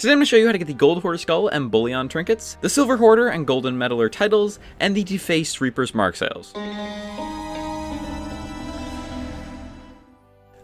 Today I'm going to show you how to get the Gold Hoarders Skull and Bullion Trinkets, the Silver Hoarder and Golden Meddler Titles, and the Defaced Reaper's Mark Sales.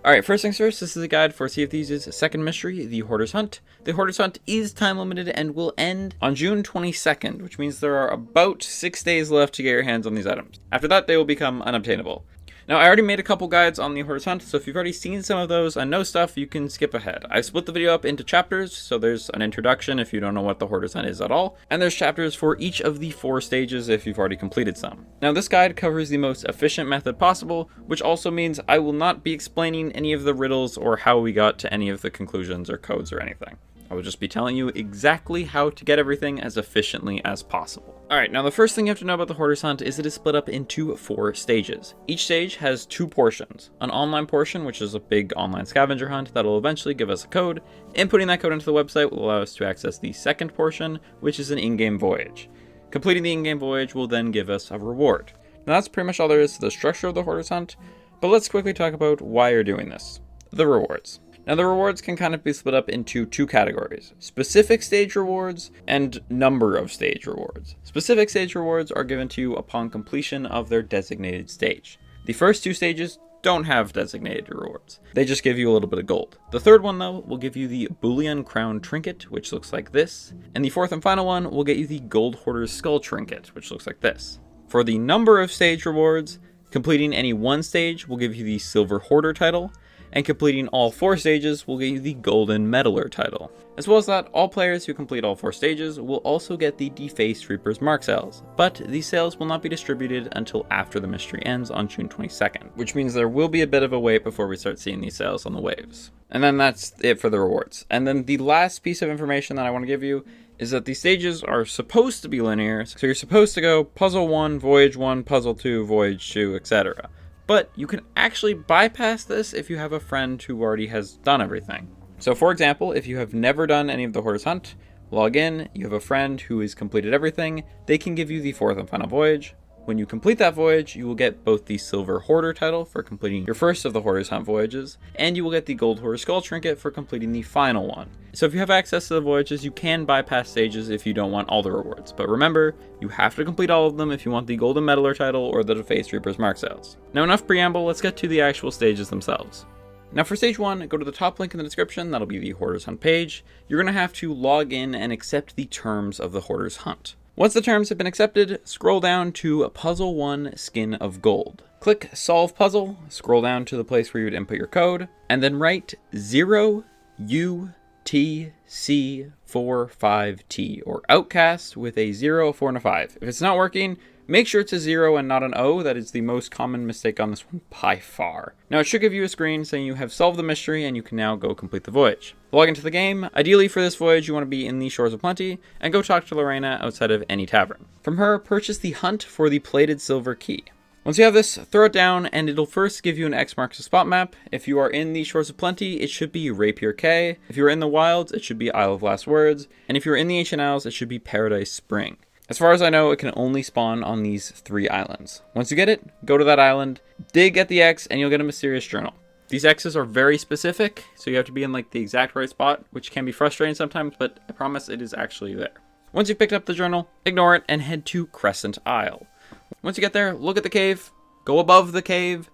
Alright, first things first, this is a guide for Sea of Thieves' second mystery, the Hoarders Hunt. The Hoarders Hunt is time limited and will end on June 22nd, which means there are about 6 days left to get your hands on these items. After that, they will become unobtainable. Now, I already made a couple guides on the Hoarders Hunt, so if you've already seen some of those and know stuff, you can skip ahead. I split the video up into chapters, so there's an introduction if you don't know what the Hoarders Hunt is at all, and there's chapters for each of the 4 stages if you've already completed some. Now, this guide covers the most efficient method possible, which also means I will not be explaining any of the riddles or how we got to any of the conclusions or codes or anything. I will just be telling you exactly how to get everything as efficiently as possible. Alright, now the first thing you have to know about the Hoarders Hunt is it is split up into 4 stages. Each stage has 2 portions. An online portion, which is a big online scavenger hunt that will eventually give us a code. Inputting that code into the website will allow us to access the second portion, which is an in-game voyage. Completing the in-game voyage will then give us a reward. Now that's pretty much all there is to the structure of the Hoarders Hunt, but let's quickly talk about why you're doing this. The rewards. Now the rewards can kind of be split up into 2 categories, specific stage rewards and number of stage rewards. Specific stage rewards are given to you upon completion of their designated stage. The first 2 stages don't have designated rewards. They just give you a little bit of gold. The third one though will give you the Bullion Crown Trinket, which looks like this, and the fourth and final one will get you the Gold Hoarders Skull Trinket, which looks like this. For the number of stage rewards, completing any one stage will give you the Silver Hoarder title, and completing all 4 stages will get you the Golden Meddler title. As well as that, all players who complete all 4 stages will also get the Defaced Reaper's Mark sales, but these sales will not be distributed until after the mystery ends on June 22nd, which means there will be a bit of a wait before we start seeing these sales on the waves. And then that's it for the rewards. And then the last piece of information that I want to give you is that these stages are supposed to be linear, so you're supposed to go Puzzle 1, Voyage 1, Puzzle 2, Voyage 2, etc. But you can actually bypass this if you have a friend who already has done everything. So for example, if you have never done any of the Hoarders Hunt, log in, you have a friend who has completed everything, they can give you the 4th and final voyage. When you complete that voyage, you will get both the Silver Hoarder title for completing your first of the Hoarders Hunt voyages, and you will get the Gold Hoarders Skull Trinket for completing the final one. So if you have access to the voyages, you can bypass stages if you don't want all the rewards. But remember, you have to complete all of them if you want the Golden Meddler title or the Defaced Reaper's Mark sales. Now enough preamble, let's get to the actual stages themselves. Now for stage 1, go to the top link in the description, that'll be the Hoarders Hunt page. You're going to have to log in and accept the terms of the Hoarders Hunt. Once the terms have been accepted, scroll down to Puzzle 1 Skin of Gold. Click Solve Puzzle, scroll down to the place where you would input your code, and then write 0UTC45T, or Outcast with a 0, 4, and a 5. If it's not working, make sure it's a 0 and not an O. That is the most common mistake on this one by far. Now it should give you a screen saying you have solved the mystery and you can now go complete the voyage. Log into the game. Ideally for this voyage you want to be in the Shores of Plenty and go talk to Lorena outside of any tavern. From her, purchase the hunt for the plated silver key. Once you have this, throw it down and it'll first give you an X marks the spot map. If you are in the Shores of Plenty, it should be Rapier Cay. If you're in the Wilds, it should be Isle of Last Words. And if you're in the Ancient Isles, it should be Paradise Spring. As far as I know, it can only spawn on these 3 islands. Once you get it, go to that island, dig at the X, and you'll get a mysterious journal. These X's are very specific, so you have to be in like the exact right spot, which can be frustrating sometimes, but I promise it is actually there. Once you've picked up the journal, ignore it and head to Crescent Isle. Once you get there, look at the cave, go above the cave,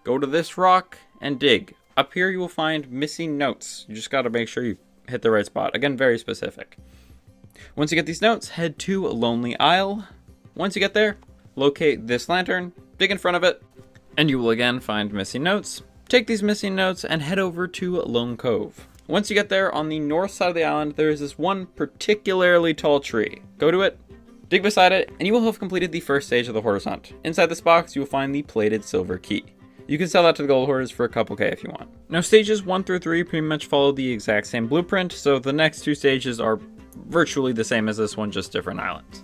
go to this rock, and dig. Up here you will find missing notes. You just gotta make sure you hit the right spot. Again, very specific. Once you get these notes, head to Lonely Isle. Once you get there, locate this lantern, dig in front of it, and you will again find missing notes. Take these missing notes and head over to Lone Cove. Once you get there, on the north side of the island, there is this one particularly tall tree. Go to it, dig beside it, and you will have completed the first stage of the Hoarders Hunt. Inside this box, you will find the plated silver key. You can sell that to the Gold Hoarders for a couple K if you want. Now stages 1 through 3 pretty much follow the exact same blueprint, so the next 2 stages are virtually the same as this one, just different islands.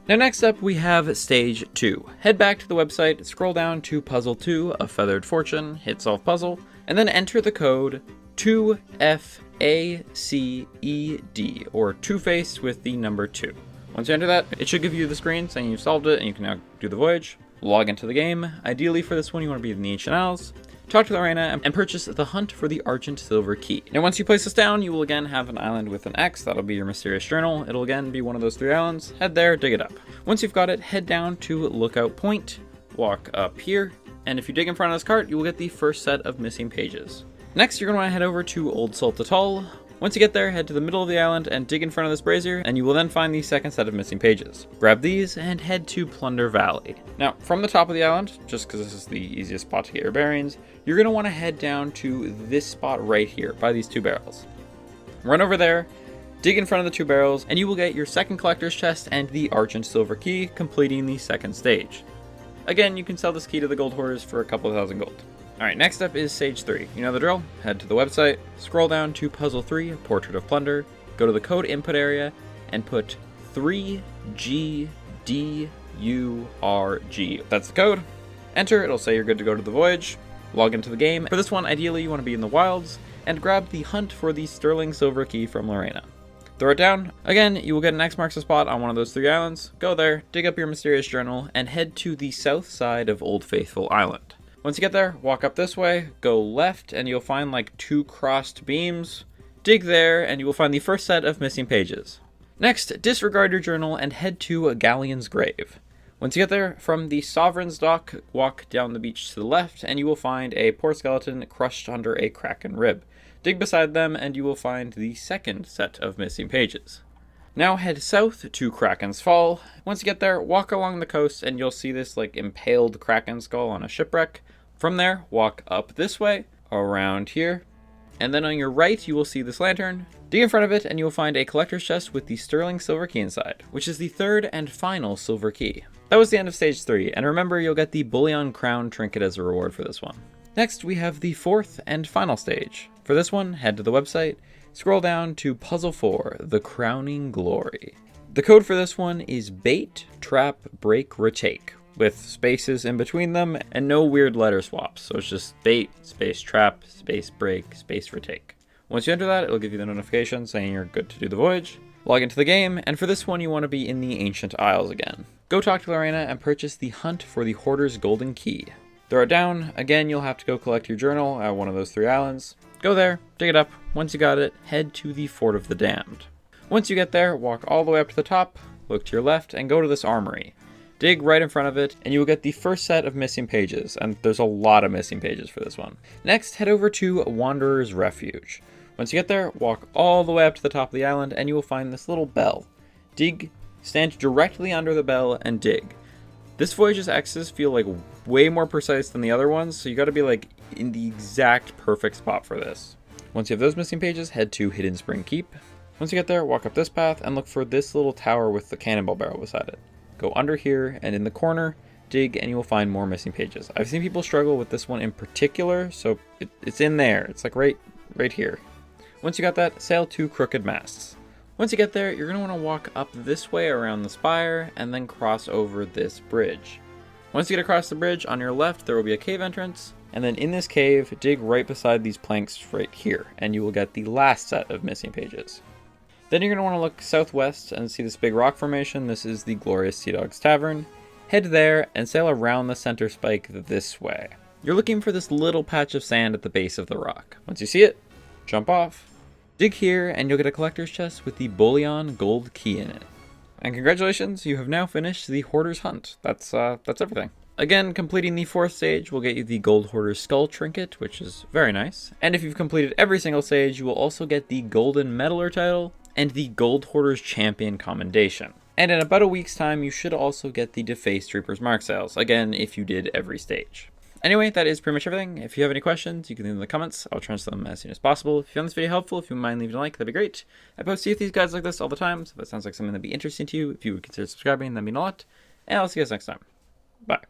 Now next up we have stage 2. Head back to the website, scroll down to Puzzle 2, A Feathered Fortune, hit Solve Puzzle, and then enter the code 2FACED, or Two-Faced with the number 2. Once you enter that, it should give you the screen saying you've solved it and you can now do the voyage. Log into the game. Ideally for this one you want to be in the Ancient Isles. talk to Lorena, and purchase the Hunt for the Argent Silver Key. Now once you place this down, you will again have an island with an X. That'll be your mysterious journal. It'll again be one of those 3 islands. Head there, dig it up. Once you've got it, head down to Lookout Point, walk up here, and if you dig in front of this cart, you will get the first set of missing pages. Next, you're going to want to head over to Old Salt Atoll. Once you get there, head to the middle of the island and dig in front of this brazier, and you will then find the second set of missing pages. Grab these and head to Plunder Valley. Now, from the top of the island, just because this is the easiest spot to get your bearings, you're going to want to head down to this spot right here by these 2 barrels. Run over there, dig in front of the 2 barrels, and you will get your second collector's chest and the Argent Silver Key, completing the second stage. Again, you can sell this key to the Gold Hoarders for a couple of thousand gold. Alright, next up is Stage 3. You know the drill. Head to the website, scroll down to Puzzle 3, Portrait of Plunder, go to the code input area, and put 3GDURG. That's the code. Enter, it'll say you're good to go to the voyage. Log into the game. For this one, ideally you want to be in the wilds, and grab the Hunt for the Sterling Silver Key from Lorena. Throw it down. Again, you will get an X marks a spot on one of those 3 islands. Go there, dig up your mysterious journal, and head to the south side of Old Faithful Island. Once you get there, walk up this way, go left, and you'll find like 2 crossed beams. Dig there, and you will find the first set of missing pages. Next, disregard your journal and head to a Galleon's Grave. Once you get there, from the Sovereign's Dock, walk down the beach to the left, and you will find a poor skeleton crushed under a kraken rib. Dig beside them, and you will find the second set of missing pages. Now head south to Kraken's Fall. Once you get there, walk along the coast, and you'll see this like impaled kraken skull on a shipwreck. From there, walk up this way, around here, and then on your right you will see this lantern. Dig in front of it and you will find a collector's chest with the sterling silver key inside, which is the 3rd and final silver key. That was the end of stage 3, and remember you'll get the Bullion Crown Trinket as a reward for this one. Next we have the 4th and final stage. For this one, head to the website, scroll down to Puzzle 4, The Crowning Glory. The code for this one is Bait, Trap, Break, Retake, with spaces in between them and no weird letter swaps. So it's just bait, space trap, space break, space retake. Once you enter that, it'll give you the notification saying you're good to do the voyage. Log into the game, and for this one you want to be in the Ancient Isles again. Go talk to Lorena and purchase the Hunt for the Hoarder's Golden Key. Throw it down. Again, you'll have to go collect your journal at one of those 3 islands. Go there, dig it up. Once you got it, head to the Fort of the Damned. Once you get there, walk all the way up to the top, look to your left, and go to this armory. Dig right in front of it, and you will get the first set of missing pages, and there's a lot of missing pages for this one. Next, head over to Wanderer's Refuge. Once you get there, walk all the way up to the top of the island, and you will find this little bell. Dig, stand directly under the bell, and dig. This voyage's X's feel like way more precise than the other ones, so you gotta be like in the exact perfect spot for this. Once you have those missing pages, head to Hidden Spring Keep. Once you get there, walk up this path, and look for this little tower with the cannonball barrel beside it. Go under here, and in the corner, dig, and you will find more missing pages. I've seen people struggle with this one in particular, so it's in there. It's like right here. Once you got that, sail to Crooked Masts. Once you get there, you're going to want to walk up this way around the spire, and then cross over this bridge. Once you get across the bridge, on your left, there will be a cave entrance, and then in this cave, dig right beside these planks right here, and you will get the last set of missing pages. Then you're going to want to look southwest and see this big rock formation. This is the Glorious Sea Dog's Tavern. Head there and sail around the center spike this way. You're looking for this little patch of sand at the base of the rock. Once you see it, jump off. Dig here and you'll get a collector's chest with the Bullion Gold Key in it. And congratulations, you have now finished the Hoarder's Hunt. That's everything. Again, completing the 4th stage will get you the Gold Hoarders Skull Trinket, which is very nice. And if you've completed every single stage, you will also get the Golden Meddler Title and the Gold Hoarders Champion Commendation. And in about a week's time, you should also get the Defaced Reaper's Mark sales, again, if you did every stage. Anyway, that is pretty much everything. If you have any questions, you can leave them in the comments. I'll transfer them as soon as possible. If you found this video helpful, if you mind leaving a like, that'd be great. I post CFDs guides like this all the time, so if that sounds like something that'd be interesting to you, if you would consider subscribing, that'd mean a lot. And I'll see you guys next time. Bye.